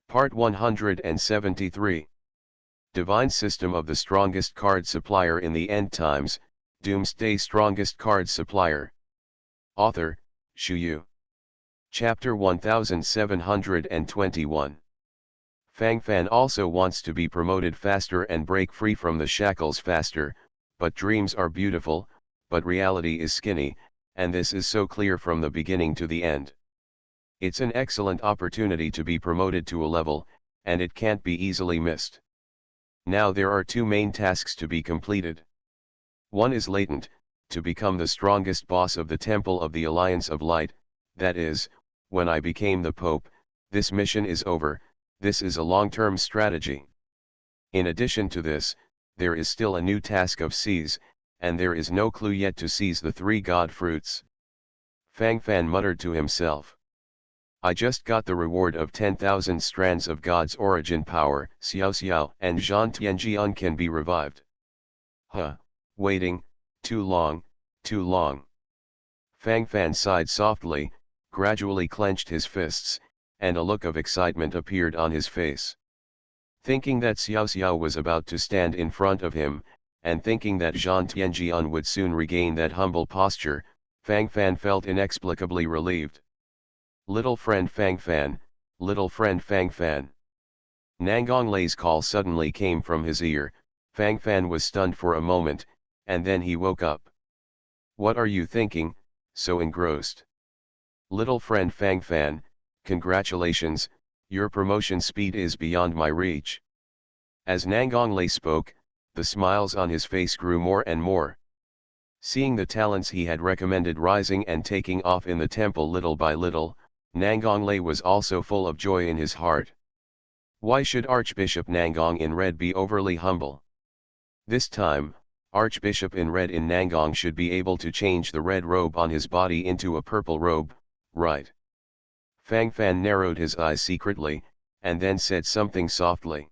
Part 173. Divine System of the Strongest Card Supplier in the End Times, Doomsday Strongest Card Supplier. Author, Shu Yu. Chapter 1721. Fang Fan also wants to be promoted faster and break free from the shackles faster, but dreams are beautiful, but reality is skinny, and this is so clear from the beginning to the end. It's an excellent opportunity to be promoted to a level, and it can't be easily missed. Now there are two main tasks to be completed. One is latent, to become the strongest boss of the Temple of the Alliance of Light, that is, when I became the Pope, this mission is over. This is a long-term strategy. In addition to this, there is still a new task of seize, and there is no clue yet to seize the three god fruits. Fang Fan muttered to himself. I just got the reward of 10,000 strands of God's origin power, Xiao Xiao and Zhan Tianjian can be revived. Waiting, too long, too long. Fang Fan sighed softly, gradually clenched his fists, and a look of excitement appeared on his face. Thinking that Xiao Xiao was about to stand in front of him, and thinking that Zhan Tianjian would soon regain that humble posture, Fang Fan felt inexplicably relieved. Little friend Fang Fan, little friend Fang Fan. Nangong Lei's call suddenly came from his ear. Fang Fan was stunned for a moment, and then he woke up. What are you thinking, so engrossed? Little friend Fang Fan, congratulations, your promotion speed is beyond my reach. As Nangong Lei spoke, the smiles on his face grew more and more. Seeing the talents he had recommended rising and taking off in the temple little by little, Nangong Lei was also full of joy in his heart. Why should Archbishop Nangong in Red be overly humble? This time, Archbishop in Red in Nangong should be able to change the red robe on his body into a purple robe, right? Fang Fan narrowed his eyes secretly, and then said something softly.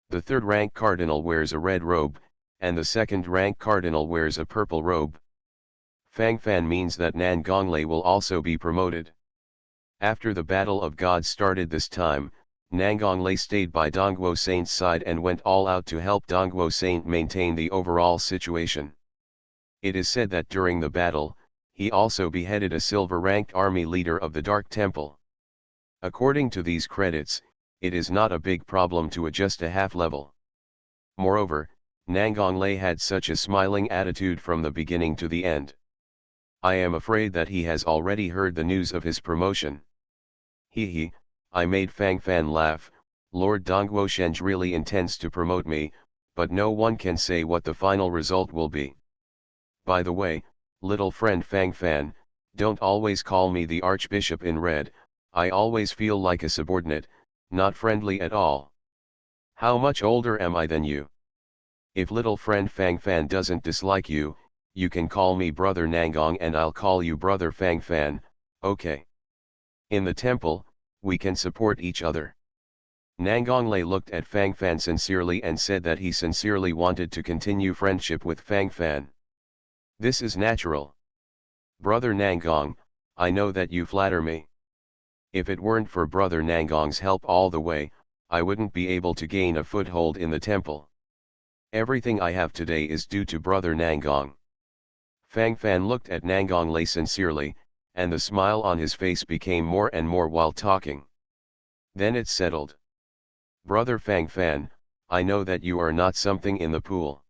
The third-rank cardinal wears a red robe, and the second-rank cardinal wears a purple robe. Fang Fan means that Nangong Lei will also be promoted. After the Battle of God started this time, Nangong Lei stayed by Dongguo Saint's side and went all out to help Dongguo Saint maintain the overall situation. It is said that during the battle, he also beheaded a silver-ranked army leader of the Dark Temple. According to these credits, it is not a big problem to adjust a half-level. Moreover, Nangong Lei had such a smiling attitude from the beginning to the end. I am afraid that he has already heard the news of his promotion. He, I made Fang Fan laugh. Lord Dongguo Shenge really intends to promote me, but no one can say what the final result will be. By the way, little friend Fang Fan, don't always call me the Archbishop in Red. I always feel like a subordinate, not friendly at all. How much older am I than you? If little friend Fang Fan doesn't dislike you, you can call me Brother Nangong and I'll call you Brother Fang Fan, okay? In the temple, we can support each other. Nangong Lei looked at Fang Fan sincerely and said that he sincerely wanted to continue friendship with Fang Fan. This is natural. Brother Nangong, I know that you flatter me. If it weren't for Brother Nangong's help all the way, I wouldn't be able to gain a foothold in the temple. Everything I have today is due to Brother Nangong. Fang Fan looked at Nangong Lei sincerely, and the smile on his face became more and more while talking. Then it settled. Brother Fang Fan, I know that you are not something in the pool.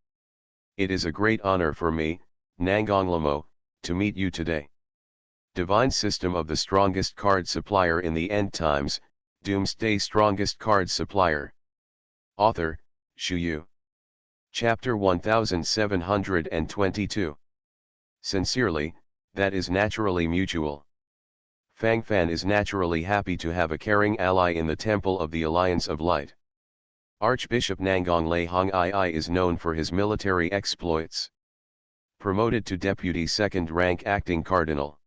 It is a great honor for me, Nangong Lamo, to meet you today. Divine System of the Strongest Card Supplier in the End Times, Doomsday Strongest Card Supplier. Author, Shu Yu. Chapter 1722. Sincerely, that is naturally mutual. Fang Fan is naturally happy to have a caring ally in the Temple of the Alliance of Light. Archbishop Nangong Lei Hong Ai is known for his military exploits. Promoted to Deputy Second Rank Acting Cardinal.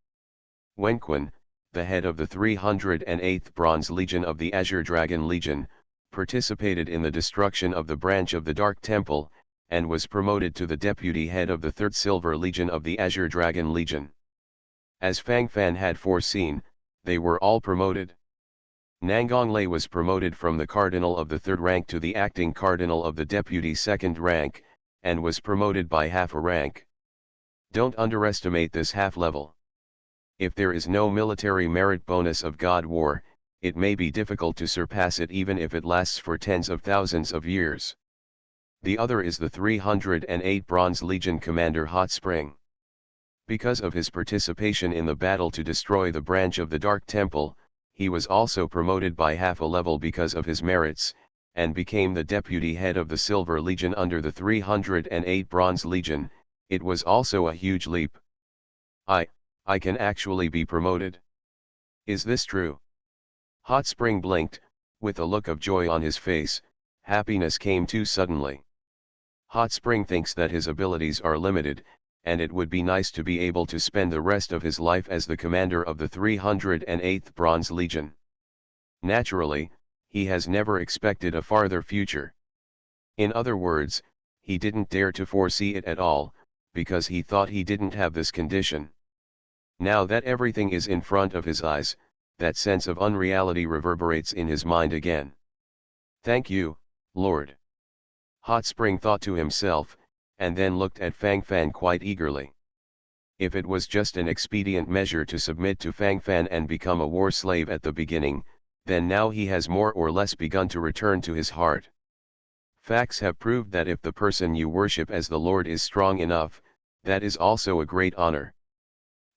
Wenquan, the head of the 308th Bronze Legion of the Azure Dragon Legion, participated in the destruction of the branch of the Dark Temple, and was promoted to the deputy head of the 3rd Silver Legion of the Azure Dragon Legion. As Fang Fan had foreseen, they were all promoted. Nangonglei was promoted from the cardinal of the third rank to the acting cardinal of the deputy second rank, and was promoted by half a rank. Don't underestimate this half level. If there is no military merit bonus of God War, it may be difficult to surpass it even if it lasts for tens of thousands of years. The other is the 308 Bronze Legion commander Hot Spring. Because of his participation in the battle to destroy the branch of the Dark Temple, he was also promoted by half a level because of his merits, and became the deputy head of the Silver Legion under the 308 Bronze Legion. It was also a huge leap. I can actually be promoted. Is this true? Hot Spring blinked, with a look of joy on his face. Happiness came too suddenly. Hot Spring thinks that his abilities are limited, and it would be nice to be able to spend the rest of his life as the commander of the 308th Bronze Legion. Naturally, he has never expected a farther future. In other words, he didn't dare to foresee it at all, because he thought he didn't have this condition. Now that everything is in front of his eyes, that sense of unreality reverberates in his mind again. Thank you, Lord. Hot Spring thought to himself, and then looked at Fang Fan quite eagerly. If it was just an expedient measure to submit to Fang Fan and become a war slave at the beginning, then now he has more or less begun to return to his heart. Facts have proved that if the person you worship as the Lord is strong enough, that is also a great honor.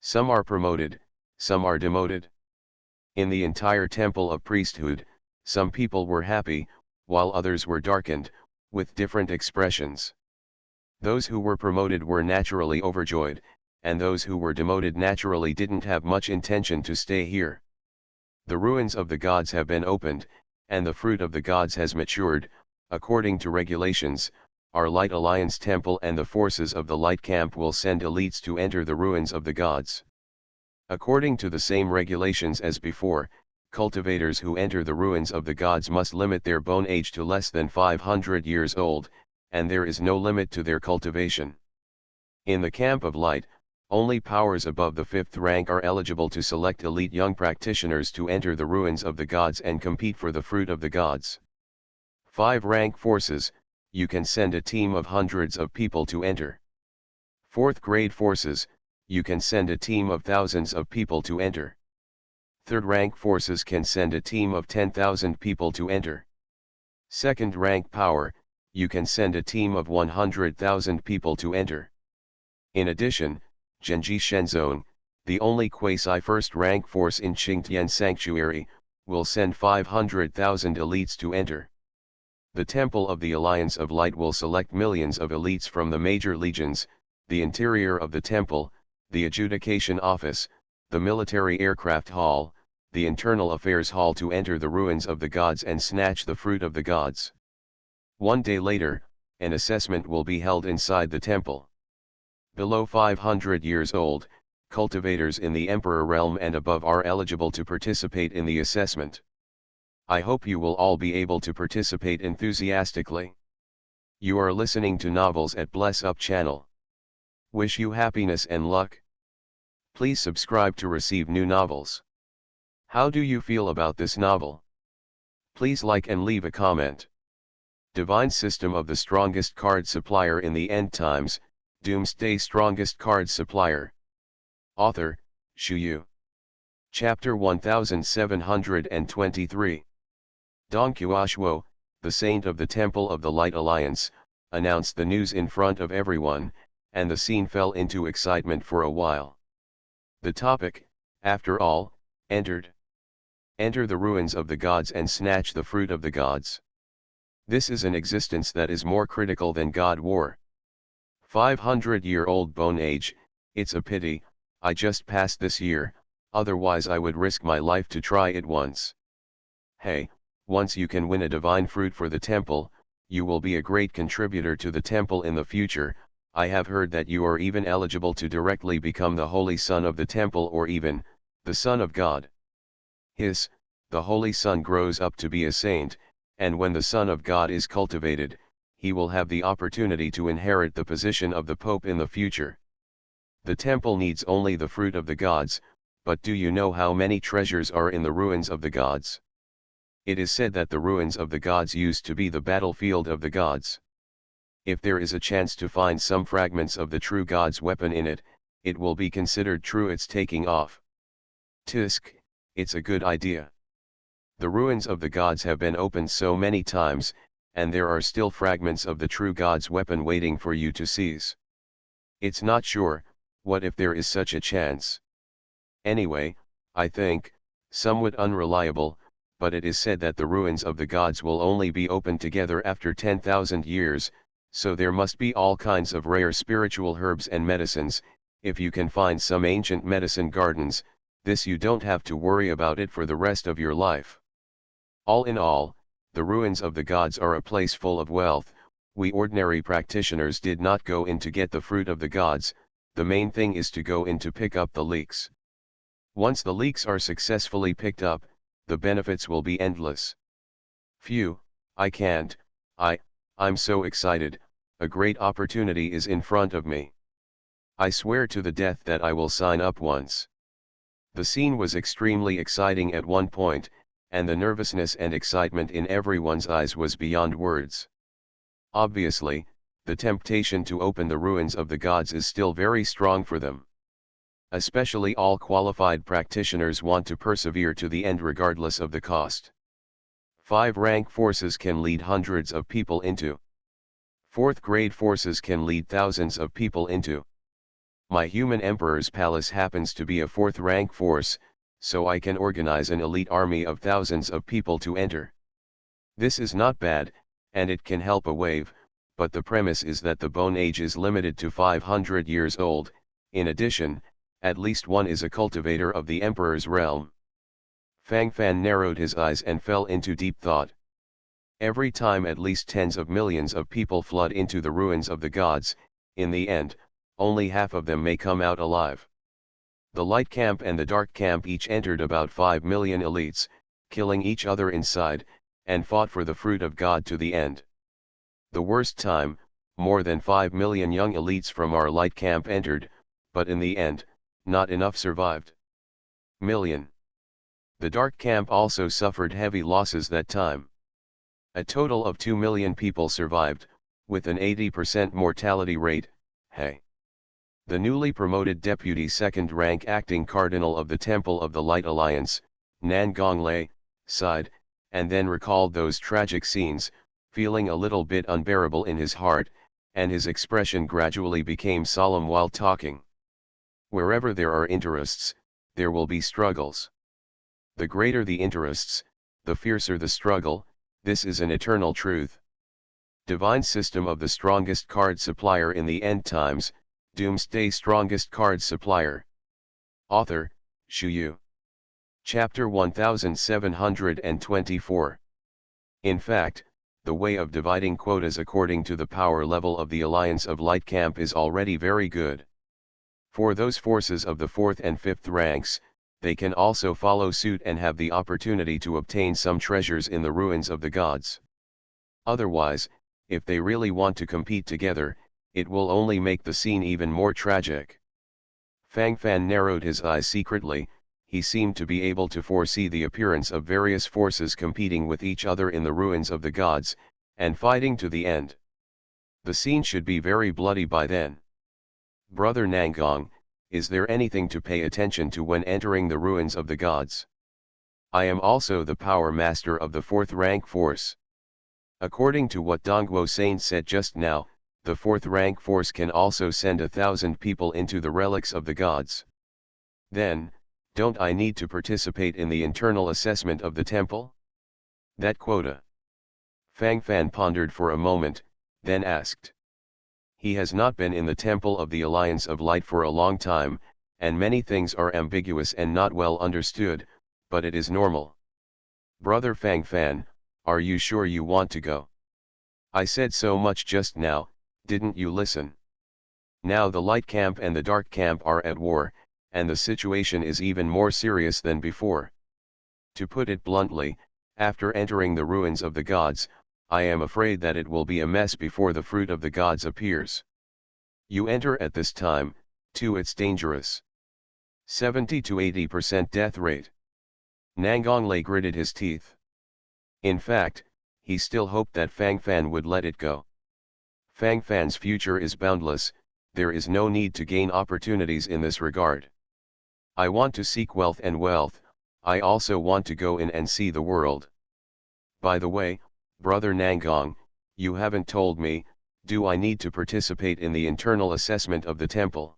Some are promoted, some are demoted. In the entire temple of priesthood, some people were happy, while others were darkened, with different expressions. Those who were promoted were naturally overjoyed, and those who were demoted naturally didn't have much intention to stay here. The ruins of the gods have been opened, and the fruit of the gods has matured. According to regulations, our Light Alliance temple and the forces of the Light Camp will send elites to enter the ruins of the gods. According to the same regulations as before, cultivators who enter the ruins of the gods must limit their bone age to less than 500 years old, and there is no limit to their cultivation. In the Camp of Light, only powers above the 5th rank are eligible to select elite young practitioners to enter the ruins of the gods and compete for the fruit of the gods. 5-rank forces, you can send a team of hundreds of people to enter. 4th grade forces, you can send a team of thousands of people to enter. 3rd rank forces can send a team of 10,000 people to enter. 2nd rank power, you can send a team of 100,000 people to enter. In addition, Genji Shenzong, the only quasi-first rank force in Qingtian Sanctuary, will send 500,000 elites to enter. The Temple of the Alliance of Light will select millions of elites from the major legions, the interior of the temple, the adjudication office, the military aircraft hall, the internal affairs hall to enter the ruins of the gods and snatch the fruit of the gods. One day later, an assessment will be held inside the temple. Below 500 years old, cultivators in the Emperor realm and above are eligible to participate in the assessment. I hope you will all be able to participate enthusiastically. You are listening to Novels at Bless Up channel. Wish you happiness and luck. Please subscribe to receive new novels. How do you feel about this novel? Please like and leave a comment. Divine System of the Strongest Card Supplier in the End Times, Doomsday Strongest Card Supplier. Author, Shu Yu. Chapter 1723. Dong Qiushuo, the saint of the Temple of the Light Alliance, announced the news in front of everyone, and the scene fell into excitement for a while. The topic, after all, entered. Enter the ruins of the gods and snatch the fruit of the gods. This is an existence that is more critical than God War. 500-year-old bone age, it's a pity, I just passed this year, otherwise I would risk my life to try it once. Hey, once you can win a divine fruit for the temple, you will be a great contributor to the temple in the future. I have heard that you are even eligible to directly become the Holy Son of the temple or even, the Son of God. The Holy Son grows up to be a saint, and when the Son of God is cultivated, he will have the opportunity to inherit the position of the Pope in the future. The temple needs only the fruit of the gods, but do you know how many treasures are in the ruins of the gods? It is said that the ruins of the gods used to be the battlefield of the gods. If there is a chance to find some fragments of the true god's weapon in it, it will be considered true it's taking off. Tisk, it's a good idea. The ruins of the gods have been opened so many times, and there are still fragments of the true god's weapon waiting for you to seize. It's not sure, what if there is such a chance? Anyway, I think, somewhat unreliable, but it is said that the ruins of the gods will only be opened together after 10,000 years, so there must be all kinds of rare spiritual herbs and medicines. If you can find some ancient medicine gardens, this you don't have to worry about it for the rest of your life. All in all, the ruins of the gods are a place full of wealth. We ordinary practitioners did not go in to get the fruit of the gods, the main thing is to go in to pick up the leeks. Once the leeks are successfully picked up, the benefits will be endless. Phew, I can't, I'm so excited, a great opportunity is in front of me. I swear to the death that I will sign up once. The scene was extremely exciting at one point, and the nervousness and excitement in everyone's eyes was beyond words. Obviously, the temptation to open the ruins of the gods is still very strong for them. Especially all qualified practitioners want to persevere to the end regardless of the cost. 5-rank forces can lead hundreds of people into. 4th-grade forces can lead thousands of people into. My human emperor's palace happens to be a 4th-rank force, so I can organize an elite army of thousands of people to enter. This is not bad, and it can help a wave, but the premise is that the Bone Age is limited to 500 years old. In addition, at least one is a cultivator of the Emperor's realm. Fang Fan narrowed his eyes and fell into deep thought. Every time at least tens of millions of people flood into the ruins of the gods, in the end, only half of them may come out alive. The Light Camp and the Dark Camp each entered about 5 million elites, killing each other inside, and fought for the fruit of God to the end. The worst time, more than 5 million young elites from our Light Camp entered, but in the end, not enough survived. Million. The Dark Camp also suffered heavy losses that time. A total of 2 million people survived, with an 80% mortality rate. Hey. The newly promoted Deputy 2nd Rank Acting Cardinal of the Temple of the Light Alliance, Nan Gonglei, sighed, and then recalled those tragic scenes, feeling a little bit unbearable in his heart, and his expression gradually became solemn while talking. Wherever there are interests, there will be struggles. The greater the interests, the fiercer the struggle, this is an eternal truth. Divine System of the Strongest Card Supplier in the End Times, Doomsday Strongest Card Supplier. Author, Shu Yu. Chapter 1724. In fact, the way of dividing quotas according to the power level of the Alliance of Light Camp is already very good. For those forces of the 4th and 5th ranks, they can also follow suit and have the opportunity to obtain some treasures in the ruins of the gods. Otherwise, if they really want to compete together, it will only make the scene even more tragic. Fang Fan narrowed his eyes secretly. He seemed to be able to foresee the appearance of various forces competing with each other in the ruins of the gods, and fighting to the end. The scene should be very bloody by then. Brother Nangong, is there anything to pay attention to when entering the ruins of the gods? I am also the power master of the 4th rank force. According to what Dongguo Sain said just now, the 4th rank force can also send 1,000 people into the relics of the gods. Then, don't I need to participate in the internal assessment of the temple? That quota. Fang Fan pondered for a moment, then asked. He has not been in the Temple of the Alliance of Light for a long time, and many things are ambiguous and not well understood, but it is normal. Brother Fang Fan, are you sure you want to go? I said so much just now, didn't you listen? Now the Light Camp and the Dark Camp are at war, and the situation is even more serious than before. To put it bluntly, after entering the ruins of the gods, I am afraid that it will be a mess before the fruit of the gods appears. You enter at this time, too, it's dangerous. 70 to 80% death rate. Nangonglei gritted his teeth. In fact, he still hoped that Fang Fan would let it go. Fang Fan's future is boundless, there is no need to gain opportunities in this regard. I want to seek wealth and wealth, I also want to go in and see the world. By the way, Brother Nangong, you haven't told me, do I need to participate in the internal assessment of the temple?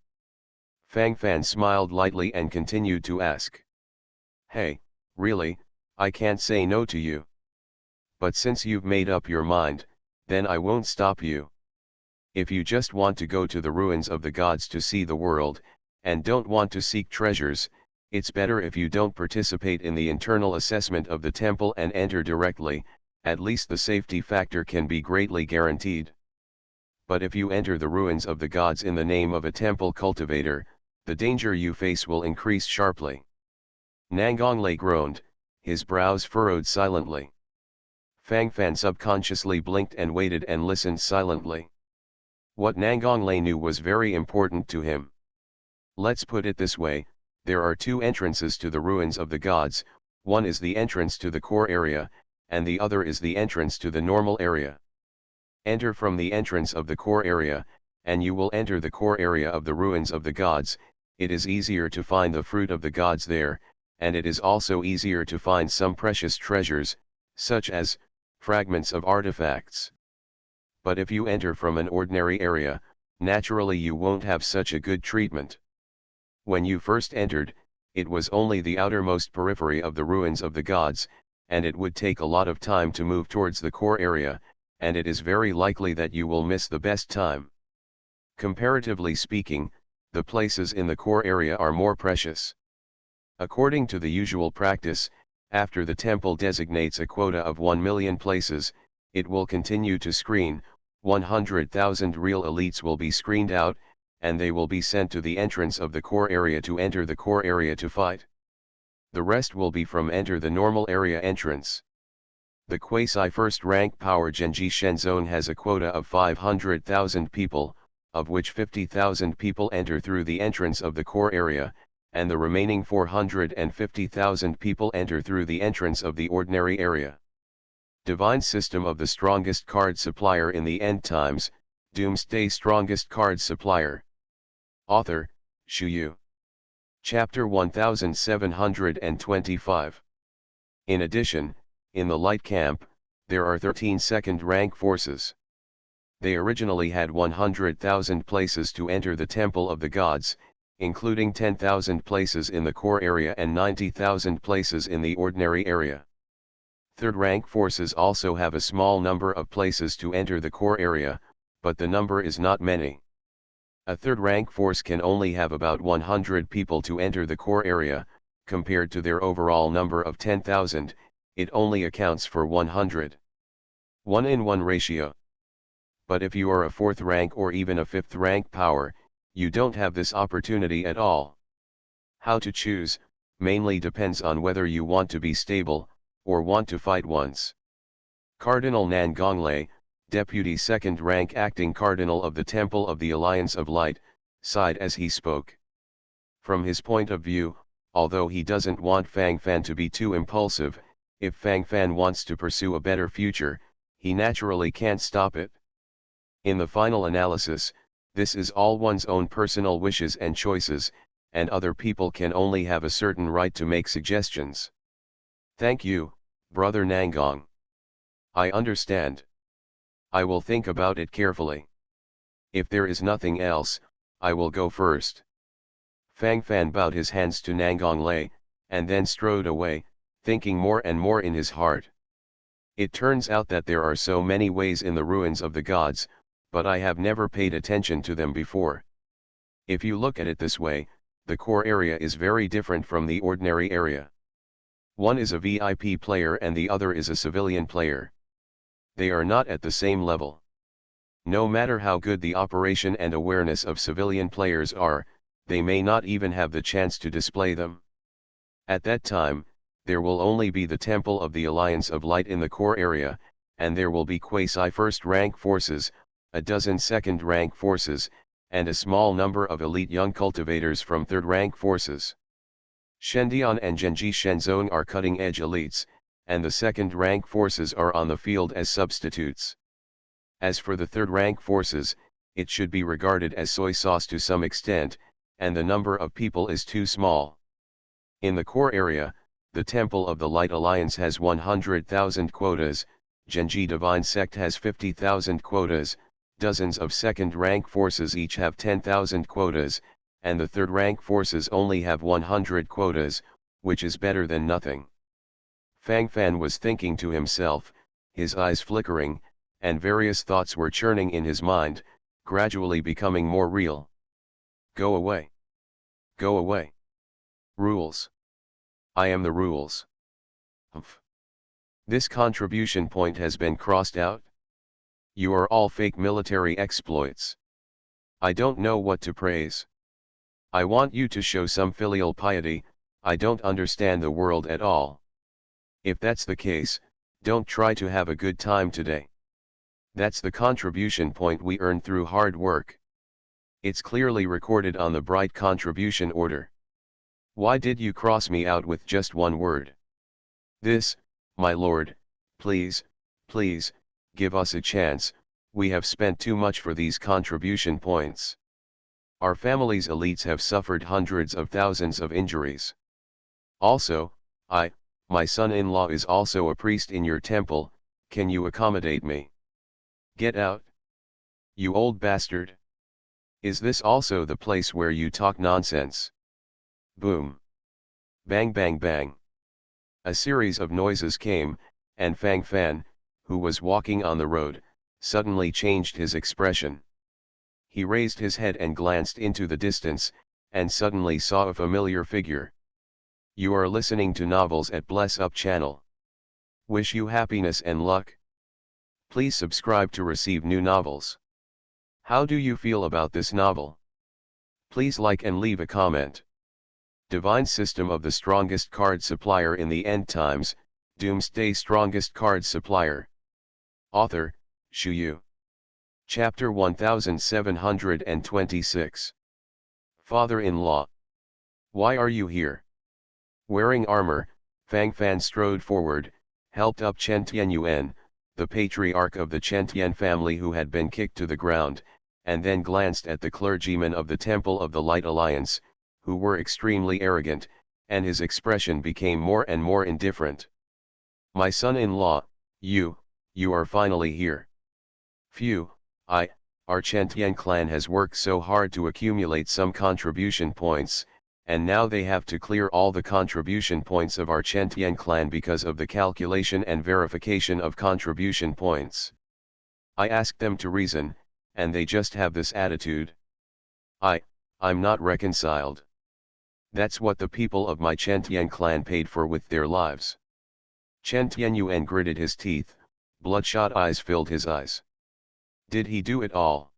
Fang Fan smiled lightly and continued to ask. Hey, really, I can't say no to you. But since you've made up your mind, then I won't stop you. If you just want to go to the ruins of the gods to see the world, and don't want to seek treasures, it's better if you don't participate in the internal assessment of the temple and enter directly, at least the safety factor can be greatly guaranteed. But if you enter the ruins of the gods in the name of a temple cultivator, the danger you face will increase sharply. Nangonglei groaned, his brows furrowed silently. Fang Fan subconsciously blinked and waited and listened silently. What Nangonglei knew was very important to him. Let's put it this way, there are two entrances to the ruins of the gods, one is the entrance to the core area, and the other is the entrance to the normal area. Enter from the entrance of the core area, and you will enter the core area of the ruins of the gods. It is easier to find the fruit of the gods there, and it is also easier to find some precious treasures, such as fragments of artifacts. But if you enter from an ordinary area, naturally you won't have such a good treatment. When you first entered, it was only the outermost periphery of the ruins of the gods, and it would take a lot of time to move towards the core area, and it is very likely that you will miss the best time. Comparatively speaking, the places in the core area are more precious. According to the usual practice, after the temple designates a quota of 1 million places, it will continue to screen, 100,000 real elites will be screened out, and they will be sent to the entrance of the core area to enter the core area to fight. The rest will be from enter the normal area entrance. The quasi first rank power Genji Shenzone has a quota of 500,000 people, of which 50,000 people enter through the entrance of the core area, and the remaining 450,000 people enter through the entrance of the ordinary area. Divine System of the Strongest Card Supplier in the End Times, Doomsday Strongest Card Supplier. Author, Shuyu. Chapter 1725. In addition, in the Light Camp, there are 13 second rank forces. They originally had 100,000 places to enter the Temple of the Gods, including 10,000 places in the core area and 90,000 places in the ordinary area. Third rank forces also have a small number of places to enter the core area, but the number is not many. A third rank force can only have about 100 people to enter the core area, compared to their overall number of 10,000, it only accounts for 100. 1-in-1 ratio. But if you are a fourth rank or even a fifth rank power, you don't have this opportunity at all. How to choose, mainly depends on whether you want to be stable, or want to fight once. Cardinal Nangonglei, Deputy Second Rank Acting Cardinal of the Temple of the Alliance of Light, sighed as he spoke. From his point of view, although he doesn't want Fang Fan to be too impulsive, if Fang Fan wants to pursue a better future, he naturally can't stop it. In the final analysis, this is all one's own personal wishes and choices, and other people can only have a certain right to make suggestions. Thank you, Brother Nangong. I understand. I will think about it carefully. If there is nothing else, I will go first. Fang Fan bowed his hands to Nangonglei, and then strode away, thinking more and more in his heart. It turns out that there are so many ways in the ruins of the gods, but I have never paid attention to them before. If you look at it this way, the core area is very different from the ordinary area. One is a VIP player and the other is a civilian player. They are not at the same level. No matter how good the operation and awareness of civilian players are, they may not even have the chance to display them. At that time, there will only be the Temple of the Alliance of Light in the core area, and there will be quasi first rank forces, a dozen second rank forces, and a small number of elite young cultivators from third rank forces. Shendian and Genji Shenzone are cutting-edge elites, and the second-rank forces are on the field as substitutes. As for the third-rank forces, it should be regarded as soy sauce to some extent, and the number of people is too small. In the core area, the Temple of the Light Alliance has 100,000 quotas, Genji Divine Sect has 50,000 quotas, dozens of second-rank forces each have 10,000 quotas, and the third-rank forces only have 100 quotas, which is better than nothing. Fang Fan was thinking to himself, his eyes flickering, and various thoughts were churning in his mind, gradually becoming more real. Go away. Go away. Rules. I am the rules. Humph. This contribution point has been crossed out. You are all fake military exploits. I don't know what to praise. I want you to show some filial piety. I don't understand the world at all. If that's the case, don't try to have a good time today. That's the contribution point we earned through hard work. It's clearly recorded on the bright contribution order. Why did you cross me out with just one word? This, my lord, please, please, give us a chance, we have spent too much for these contribution points. Our family's elites have suffered hundreds of thousands of injuries. Also, my son-in-law is also a priest in your temple, can you accommodate me? Get out. You old bastard. Is this also the place where you talk nonsense? Boom. Bang bang bang. A series of noises came, and Fang Fan, who was walking on the road, suddenly changed his expression. He raised his head and glanced into the distance, and suddenly saw a familiar figure. You are listening to novels at Bless Up channel. Wish you happiness and luck. Please subscribe to receive new novels. How do you feel about this novel? Please like and leave a comment. Divine System of the Strongest Card Supplier in the End Times, Doomsday Strongest Card Supplier. Author, Shu Yu. Chapter 1726. Father-in-law. Why are you here? Wearing armor, Fang Fan strode forward, helped up Chen Tianyuan, the patriarch of the Chen Tian family who had been kicked to the ground, and then glanced at the clergymen of the Temple of the Light Alliance, who were extremely arrogant, and his expression became more and more indifferent. My son-in-law, you are finally here. Phew, our Chen Tian clan has worked so hard to accumulate some contribution points, and now they have to clear all the contribution points of our Chen Tian clan because of the calculation and verification of contribution points. I asked them to reason, and they just have this attitude. I'm not reconciled. That's what the people of my Chen Tian clan paid for with their lives. Chen Tianyuan gritted his teeth, bloodshot eyes filled his eyes. Did he do it all?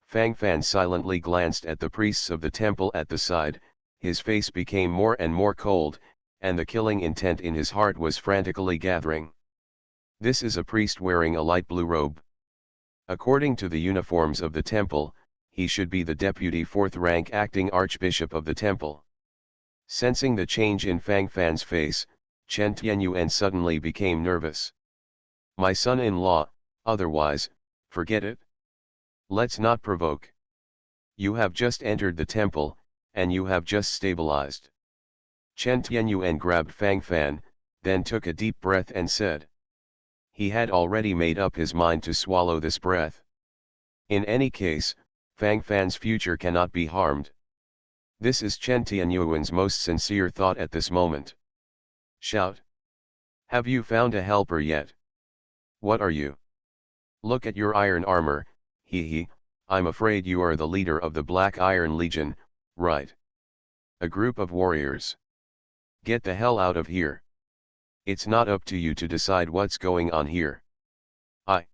Fang Fan silently glanced at the priests of the temple at the side, his face became more and more cold, and the killing intent in his heart was frantically gathering. This is a priest wearing a light blue robe. According to the uniforms of the temple, he should be the deputy fourth-rank acting archbishop of the temple. Sensing the change in Fang Fan's face, Chen Tianyuan suddenly became nervous. My son-in-law, otherwise, forget it. Let's not provoke. You have just entered the temple, and you have just stabilized. Chen Tianyuan grabbed Fang Fan, then took a deep breath and said. He had already made up his mind to swallow this breath. In any case, Fang Fan's future cannot be harmed. This is Chen Tianyuan's most sincere thought at this moment. Shout. Have you found a helper yet? What are you? Look at your iron armor, hee, I'm afraid you are the leader of the Black Iron Legion, right? A group of warriors. Get the hell out of here. It's not up to you to decide what's going on here. I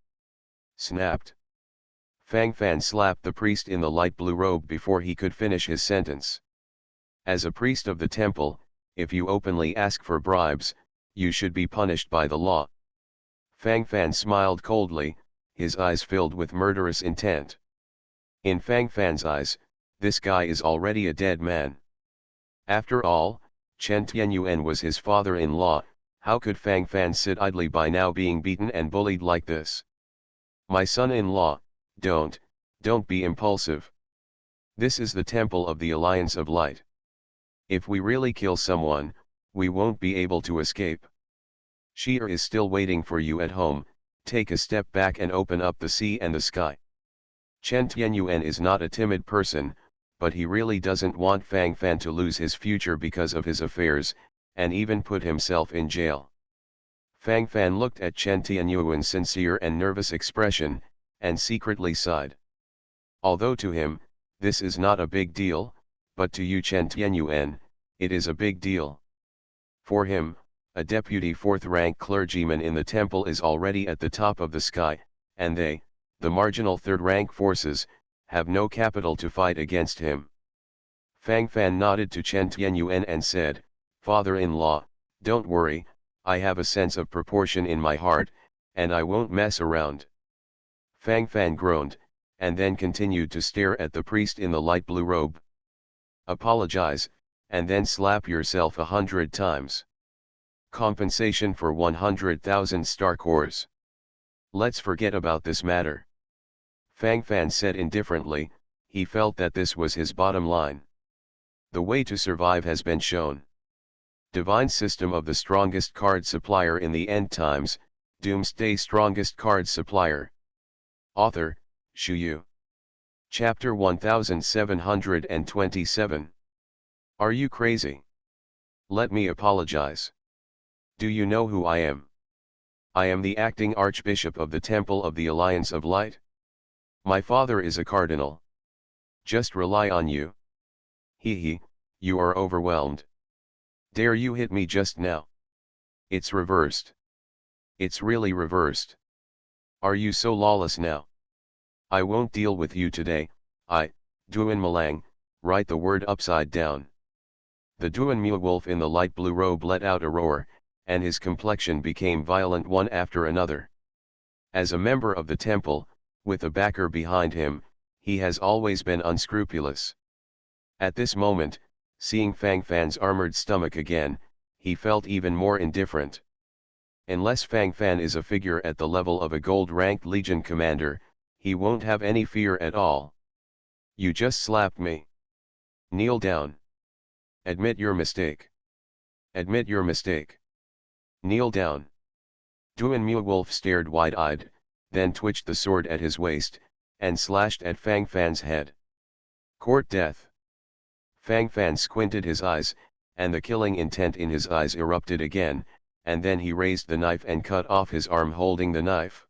snapped. Fang Fan slapped the priest in the light blue robe before he could finish his sentence. As a priest of the temple, if you openly ask for bribes, you should be punished by the law. Fang Fan smiled coldly, his eyes filled with murderous intent. In Fang Fan's eyes, this guy is already a dead man. After all, Chen Tianyuan was his father-in-law, How could Fang Fan sit idly by now being beaten and bullied like this? My son-in-law, don't be impulsive. This is the temple of the Alliance of Light. If we really kill someone, we won't be able to escape. Sheer is still waiting for you at home. Take a step back and open up the sea and the sky. Chen Tianyuan is not a timid person, but he really doesn't want Fang Fan to lose his future because of his affairs, and even put himself in jail. Fang Fan looked at Chen Tianyuan's sincere and nervous expression, and secretly sighed. Although to him, this is not a big deal, but to you Chen Tianyuan, it is a big deal. For him, a deputy fourth-rank clergyman in the temple is already at the top of the sky, and they, the marginal third-rank forces, have no capital to fight against him. Fang Fan nodded to Chen Tianyuan and said, "Father-in-law, don't worry, I have a sense of proportion in my heart, and I won't mess around." Fang Fan groaned, and then continued to stare at the priest in the light blue robe. "Apologize, and then slap yourself 100 times. Compensation for 100,000 star cores. Let's forget about this matter." Fang Fan said indifferently. He felt that this was his bottom line. The way to survive has been shown. Divine system of the strongest card supplier in the end times, Doomsday strongest card supplier. Author, Shu Yu. Chapter 1727. Are you crazy? Let me apologize. Do you know who I am? I am the acting Archbishop of the Temple of the Alliance of Light. My father is a cardinal. Just rely on you. He, you are overwhelmed. Dare you hit me just now? It's reversed. It's really reversed. Are you so lawless now? I won't deal with you today. Duan Malang, write the word upside down. The Duan Mu wolf in the light blue robe let out a roar, and his complexion became violent one after another. As a member of the temple, with a backer behind him, he has always been unscrupulous. At this moment, seeing Fang Fan's armored stomach again, he felt even more indifferent. Unless Fang Fan is a figure at the level of a gold-ranked Legion commander, he won't have any fear at all. You just slapped me. Kneel down. Admit your mistake. Admit your mistake. Kneel down. Duan Mu Wolf stared wide-eyed, then twitched the sword at his waist, and slashed at Fang Fan's head. Court death. Fang Fan squinted his eyes, and the killing intent in his eyes erupted again, and then he raised the knife and cut off his arm holding the knife.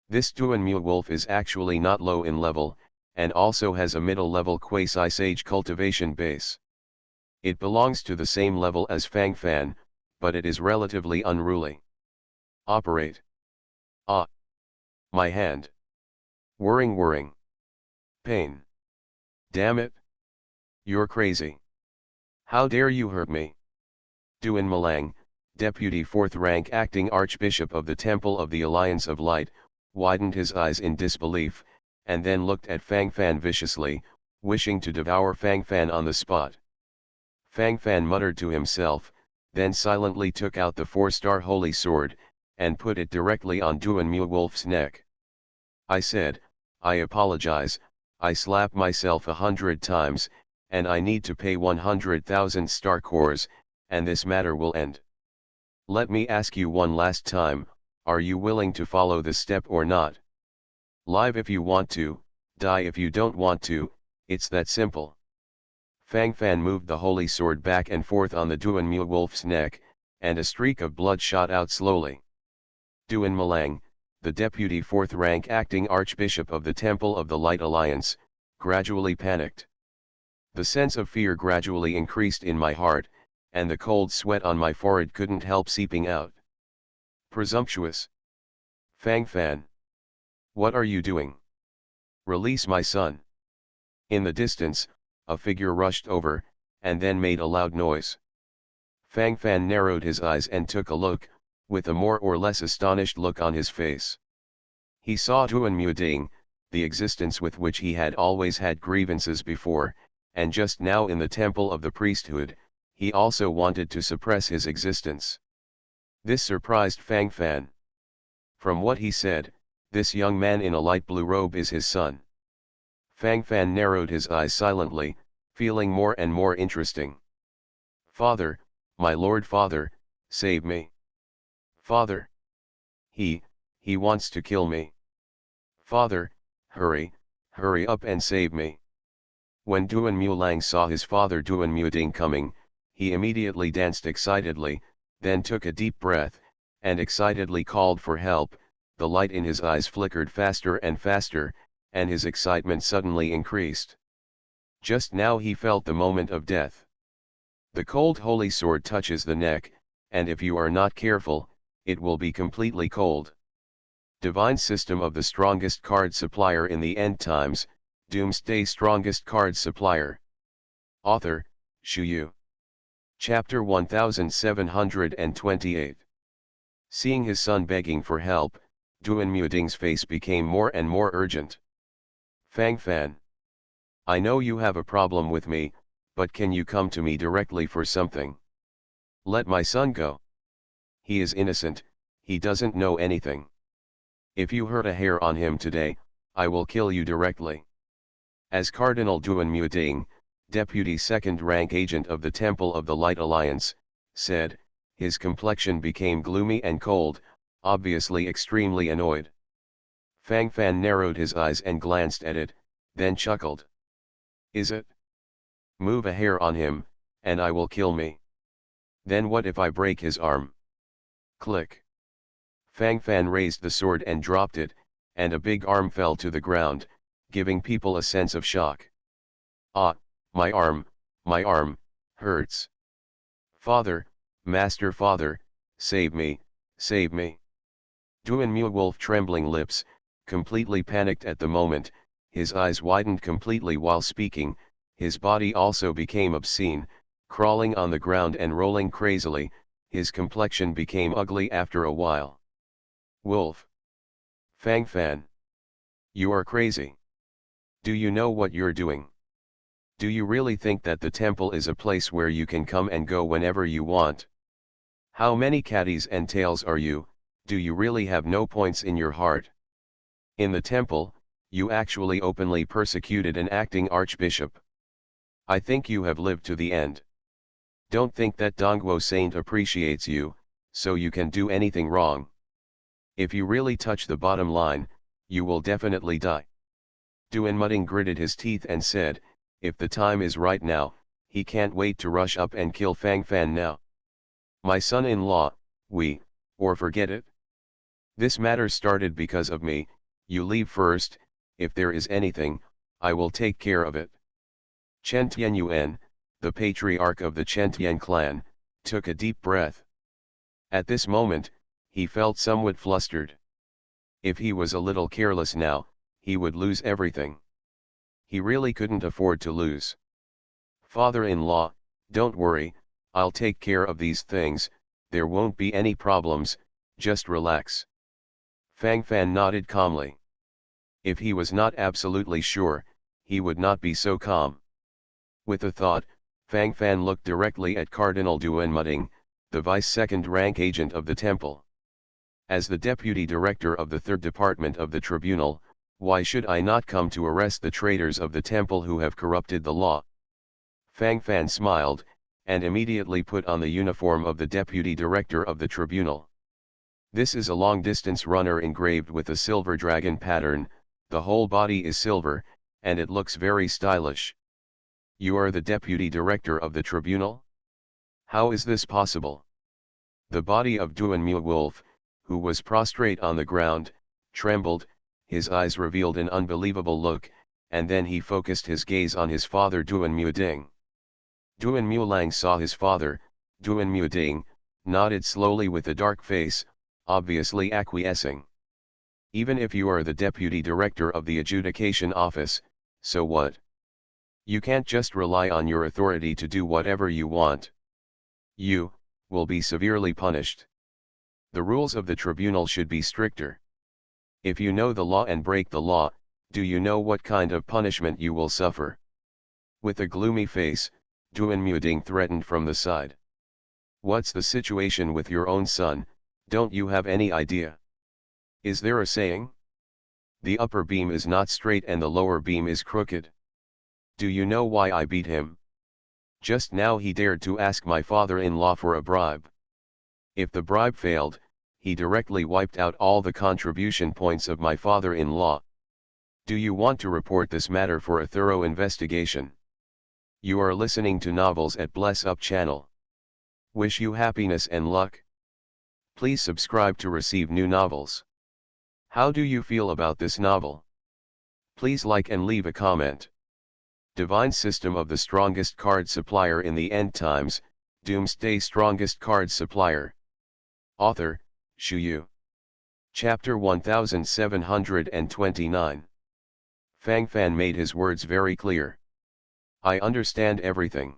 This Duan Mu Wolf is actually not low in level, and also has a middle-level quasi-sage cultivation base. It belongs to the same level as Fang Fan, but it is relatively unruly. Operate. Ah! My hand. Whirring. Pain. Damn it. You're crazy. How dare you hurt me? Duan Malang, Deputy 4th Rank Acting Archbishop of the Temple of the Alliance of Light, widened his eyes in disbelief, and then looked at Fang Fan viciously, wishing to devour Fang Fan on the spot. Fang Fan muttered to himself, then silently took out the 4-star holy sword, and put it directly on Duan Mu Wolf's neck. I said, I apologize, I slap myself 100 times, and I need to pay 100,000 star cores, and this matter will end. Let me ask you one last time, are you willing to follow this step or not? Live if you want to, die if you don't want to, it's that simple. Fang Fan moved the holy sword back and forth on the Duan Mu Wolf's neck, and a streak of blood shot out slowly. Duan Malang, the Deputy 4th Rank Acting Archbishop of the Temple of the Light Alliance, gradually panicked. The sense of fear gradually increased in my heart, and the cold sweat on my forehead couldn't help seeping out. Presumptuous. Fang Fan. What are you doing? Release my son. In the distance, a figure rushed over, and then made a loud noise. Fang Fan narrowed his eyes and took a look, with a more or less astonished look on his face. He saw Duan Mu Ding, the existence with which he had always had grievances before, and just now in the temple of the priesthood, he also wanted to suppress his existence. This surprised Fang Fan. From what he said, this young man in a light blue robe is his son. Fang Fan narrowed his eyes silently, feeling more and more interesting. Father, my lord father, save me. Father. He wants to kill me. Father, hurry up and save me. When Duan Mulang saw his father Duan Muting coming, he immediately danced excitedly, then took a deep breath, and excitedly called for help. The light in his eyes flickered faster and faster, and his excitement suddenly increased. Just now he felt the moment of death. The cold holy sword touches the neck, and if you are not careful, it will be completely cold. Divine system of the strongest card supplier in the end times, Doomsday strongest card supplier. Author, Shu Yu. Chapter 1728. Seeing his son begging for help, Duan Muting's face became more and more urgent. Fang Fan. I know you have a problem with me, but can you come to me directly for something? Let my son go. He is innocent, he doesn't know anything. If you hurt a hair on him today, I will kill you directly. As Cardinal Duan Muting, Deputy Second Rank Agent of the Temple of the Light Alliance, said, his complexion became gloomy and cold, obviously extremely annoyed. Fang Fan narrowed his eyes and glanced at it, then chuckled. Is it? Move a hair on him, and I will kill me. Then what if I break his arm? Click. Fang Fan raised the sword and dropped it, and a big arm fell to the ground, giving people a sense of shock. Ah, my arm, hurts. Father, Master Father, save me, save me. Duan Mu Wolf trembling lips, completely panicked at the moment, his eyes widened completely while speaking, his body also became obscene, crawling on the ground and rolling crazily, his complexion became ugly after a while. Wolf. Fang Fan. You are crazy. Do you know what you're doing? Do you really think that the temple is a place where you can come and go whenever you want? How many catties and tails are you? Do you really have no points in your heart? In the temple, you actually openly persecuted an acting archbishop. I think you have lived to the end. Don't think that Dongguo Saint appreciates you, so you can do anything wrong. If you really touch the bottom line, you will definitely die. Duan Muting gritted his teeth and said, if the time is right now, he can't wait to rush up and kill Fang Fan now. My son-in-law, or forget it. This matter started because of me, you leave first, if there is anything, I will take care of it. Chen Tianyuan, the patriarch of the Chen Tian clan, took a deep breath. At this moment, he felt somewhat flustered. If he was a little careless now, he would lose everything. He really couldn't afford to lose. Father-in-law, don't worry, I'll take care of these things, there won't be any problems, just relax. Fang Fan nodded calmly. If he was not absolutely sure, he would not be so calm. With a thought, Fang Fan looked directly at Cardinal Duan Muting, the vice-second rank agent of the temple. As the deputy director of the third department of the tribunal, why should I not come to arrest the traitors of the temple who have corrupted the law? Fang Fan smiled, and immediately put on the uniform of the deputy director of the tribunal. This is a long-distance runner engraved with a silver dragon pattern, the whole body is silver, and it looks very stylish. You are the deputy director of the tribunal? How is this possible? The body of Duan Mu Wolf, who was prostrate on the ground, trembled, his eyes revealed an unbelievable look, and then he focused his gaze on his father Duan Muting. Duan Mulang saw his father, Duan Muting, nodded slowly with a dark face, obviously acquiescing. Even if you are the deputy director of the adjudication office, so what? You can't just rely on your authority to do whatever you want. You will be severely punished. The rules of the tribunal should be stricter. If you know the law and break the law, do you know what kind of punishment you will suffer? With a gloomy face, Duan Muting threatened from the side. What's the situation with your own son, Don't you have any idea? Is there a saying? The upper beam is not straight and the lower beam is crooked. Do you know why I beat him? Just now he dared to ask my father-in-law for a bribe. If the bribe failed, he directly wiped out all the contribution points of my father-in-law. Do you want to report this matter for a thorough investigation? You are listening to Novels at Bless Up channel. Wish you happiness and luck. Please subscribe to receive new novels. How do you feel about this novel? Please like and leave a comment. Divine System of the Strongest Card Supplier in the End Times, Doomsday Strongest Card Supplier. Author, Shu Yu. Chapter 1729. Fang Fan made his words very clear. I understand everything.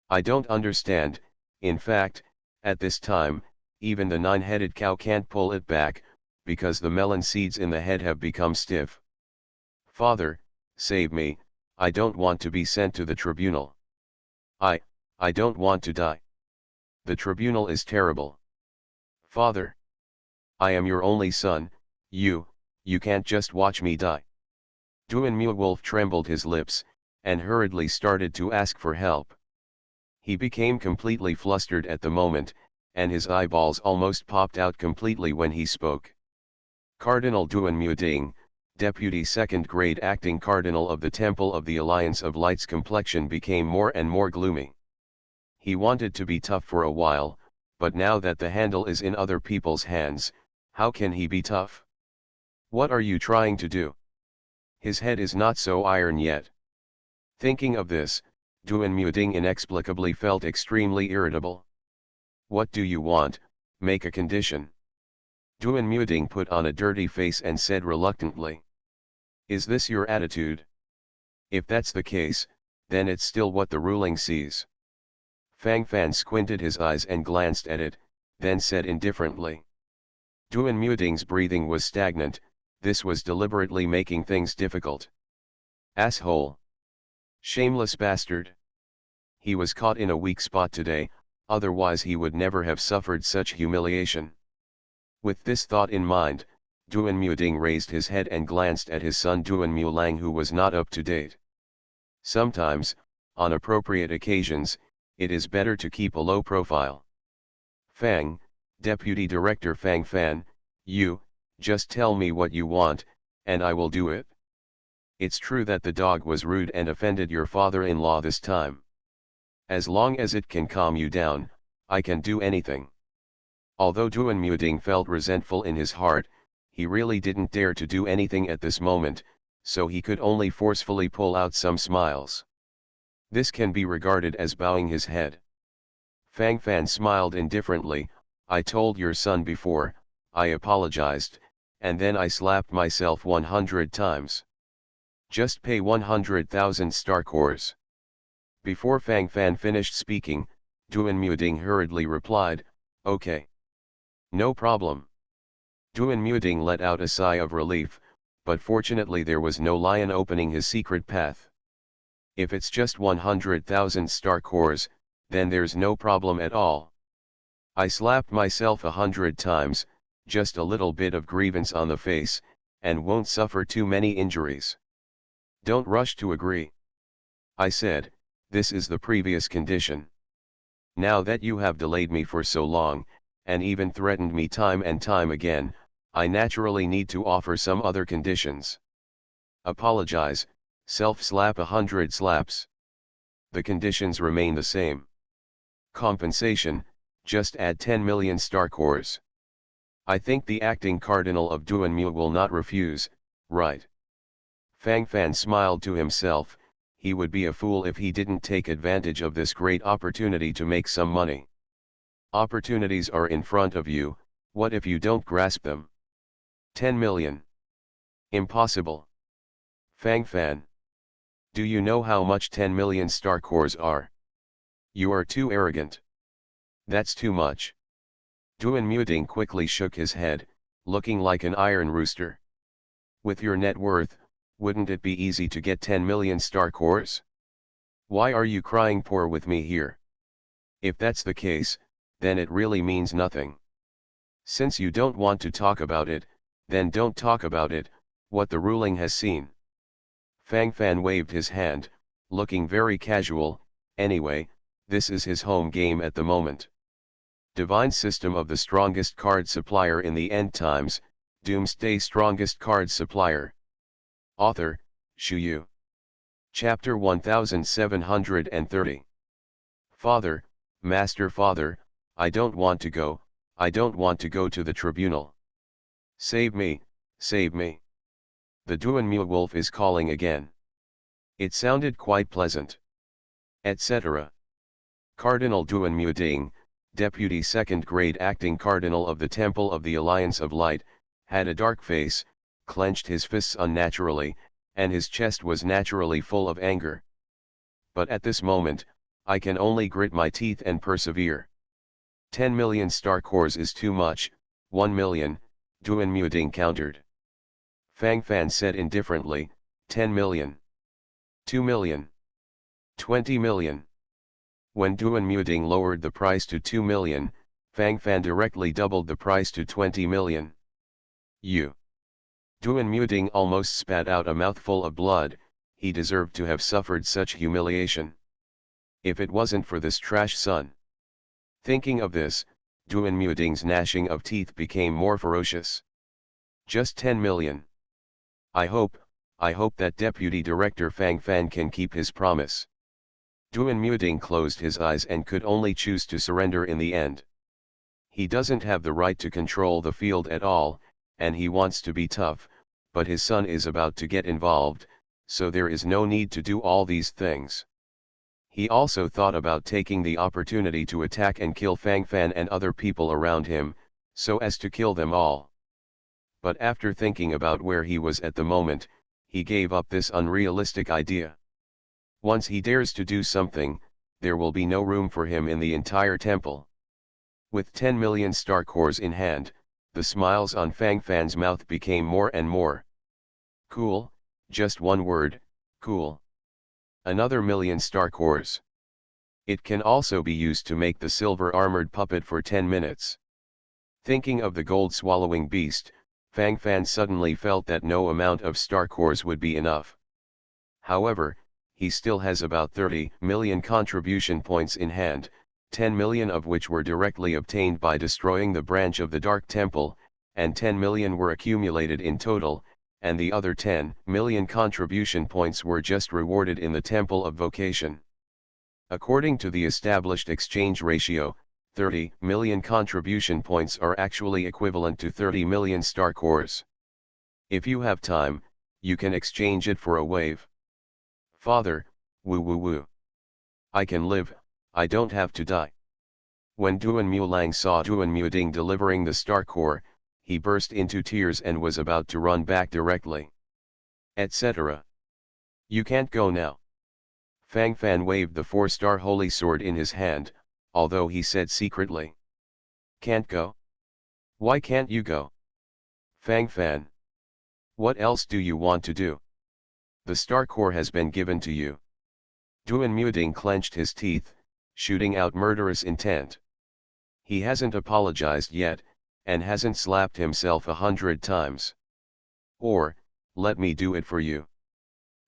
I don't understand, in fact, at this time, even the nine-headed cow can't pull it back, because the melon seeds in the head have become stiff. Father, save me, I don't want to be sent to the tribunal. I don't want to die. The tribunal is terrible. Father, I am your only son, you can't just watch me die. Duan Wolf trembled his lips, and hurriedly started to ask for help. He became completely flustered at the moment, and his eyeballs almost popped out completely when he spoke. Cardinal Duan Ding, Deputy Second Grade Acting Cardinal of the Temple of the Alliance of Light's complexion became more and more gloomy. He wanted to be tough for a while, but now that the handle is in other people's hands, how can he be tough? What are you trying to do? His head is not so iron yet. Thinking of this, Duan Ding inexplicably felt extremely irritable. What do you want? Make a condition. Duan Ding put on a dirty face and said reluctantly. Is this your attitude? If that's the case, then it's still what the ruling sees. Fang Fan squinted his eyes and glanced at it, then said indifferently. Duan Ding's breathing was stagnant, this was deliberately making things difficult. Asshole. Shameless bastard. He was caught in a weak spot today, otherwise he would never have suffered such humiliation. With this thought in mind, Duan Ding raised his head and glanced at his son Duan Lang, who was not up to date. Sometimes, on appropriate occasions, it is better to keep a low profile. Fang, Deputy Director Fang Fan, you, just tell me what you want, and I will do it. It's true that the dog was rude and offended your father-in-law this time. As long as it can calm you down, I can do anything. Although Duan Ding felt resentful in his heart, he really didn't dare to do anything at this moment, so he could only forcefully pull out some smiles. This can be regarded as bowing his head. Fang Fan smiled indifferently. I told your son before, I apologized, and then I slapped myself 100 times. Just pay 100,000 star cores. Before Fang Fan finished speaking, Duan Ding hurriedly replied, okay. No problem. Duan Ding let out a sigh of relief, but fortunately there was no lion opening his secret path. If it's just 100,000 star cores, then there's no problem at all. I slapped myself 100 times, just a little bit of grievance on the face, and won't suffer too many injuries. Don't rush to agree. I said, this is the previous condition. Now that you have delayed me for so long, and even threatened me time and time again, I naturally need to offer some other conditions. Apologize, self-slap 100 slaps. The conditions remain the same. Compensation, just add 10 million star cores. I think the acting cardinal of Duan will not refuse, right? Fang Fan smiled to himself. He would be a fool if he didn't take advantage of this great opportunity to make some money. Opportunities are in front of you, what if you don't grasp them? 10 million. Impossible. Fang Fan. Do you know how much 10 million star cores are? You are too arrogant. That's too much. Duan Ding quickly shook his head, looking like an iron rooster. With your net worth, wouldn't it be easy to get 10 million star cores? Why are you crying poor with me here? If that's the case, then it really means nothing. Since you don't want to talk about it, then don't talk about it, what the ruling has seen. Fang Fan waved his hand, looking very casual. Anyway, this is his home game at the moment. Divine system of the strongest card supplier in the end times, Doomsday strongest card supplier. Author, Shu Yu. Chapter 1730. Father, Master Father, I don't want to go, I don't want to go to the tribunal. Save me, save me. The Duanmu wolf is calling again. It sounded quite pleasant. Etc. Cardinal Duanmu Ding, Deputy 2nd Grade Acting Cardinal of the Temple of the Alliance of Light, had a dark face, clenched his fists unnaturally, and his chest was naturally full of anger. But at this moment, I can only grit my teeth and persevere. 10 million star cores is too much, 1 million, Duanmu Ding countered. Fang Fan said indifferently, 10 million. 2 million. 20 million. When Duanmu Ding lowered the price to 2 million, Fang Fan directly doubled the price to 20 million. Duanmu Ding almost spat out a mouthful of blood. He deserved to have suffered such humiliation. If it wasn't for this trash son. Thinking of this, Duanmu Ding's gnashing of teeth became more ferocious. Just 10 million. I hope that Deputy Director Fang Fan can keep his promise. Duanmu Ding closed his eyes and could only choose to surrender in the end. He doesn't have the right to control the field at all, and he wants to be tough, but his son is about to get involved, so there is no need to do all these things. He also thought about taking the opportunity to attack and kill Fang Fan and other people around him, so as to kill them all. But after thinking about where he was at the moment, he gave up this unrealistic idea. Once he dares to do something, there will be no room for him in the entire temple. With 10 million star cores in hand, the smiles on Fang Fan's mouth became more and more. Cool, just one word, cool. Another million star cores. It can also be used to make the silver armored puppet for 10 minutes. Thinking of the gold swallowing beast, Fang Fan suddenly felt that no amount of star cores would be enough. However, he still has about 30 million contribution points in hand, 10 million of which were directly obtained by destroying the branch of the Dark Temple, and 10 million were accumulated in total, and the other 10 million contribution points were just rewarded in the Temple of Vocation. According to the established exchange ratio, 30 million contribution points are actually equivalent to 30 million star cores. If you have time, you can exchange it for a wave. Father, woo woo woo. I can live, I don't have to die. When Duanmu Lang saw Duanmu Ding delivering the star core, he burst into tears and was about to run back directly. Etc. You can't go now. Fang Fan waved the 4-star holy sword in his hand, although he said secretly. Can't go? Why can't you go? Fang Fan. What else do you want to do? The star core has been given to you. Duanmu Ding clenched his teeth, shooting out murderous intent. He hasn't apologized yet, and hasn't slapped himself 100 times. Or, let me do it for you.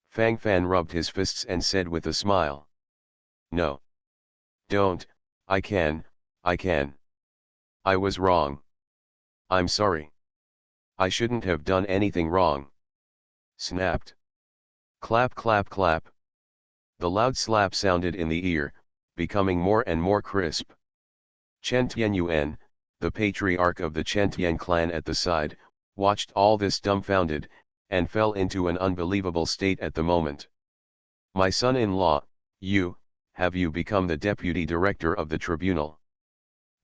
Fang Fan rubbed his fists and said with a smile. No. Don't, I can. I was wrong. I'm sorry. I shouldn't have done anything wrong. Snapped. Clap clap clap. The loud slap sounded in the ear, becoming more and more crisp. Chen Tianyuan, the patriarch of the Chen Tian clan at the side, watched all this dumbfounded, and fell into an unbelievable state at the moment. My son-in-law, have you become the deputy director of the tribunal?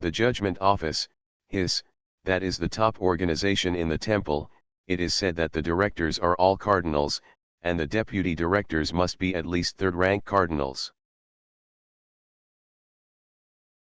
The judgment office, that is the top organization in the temple. It is said that the directors are all cardinals, and the deputy directors must be at least third-rank cardinals.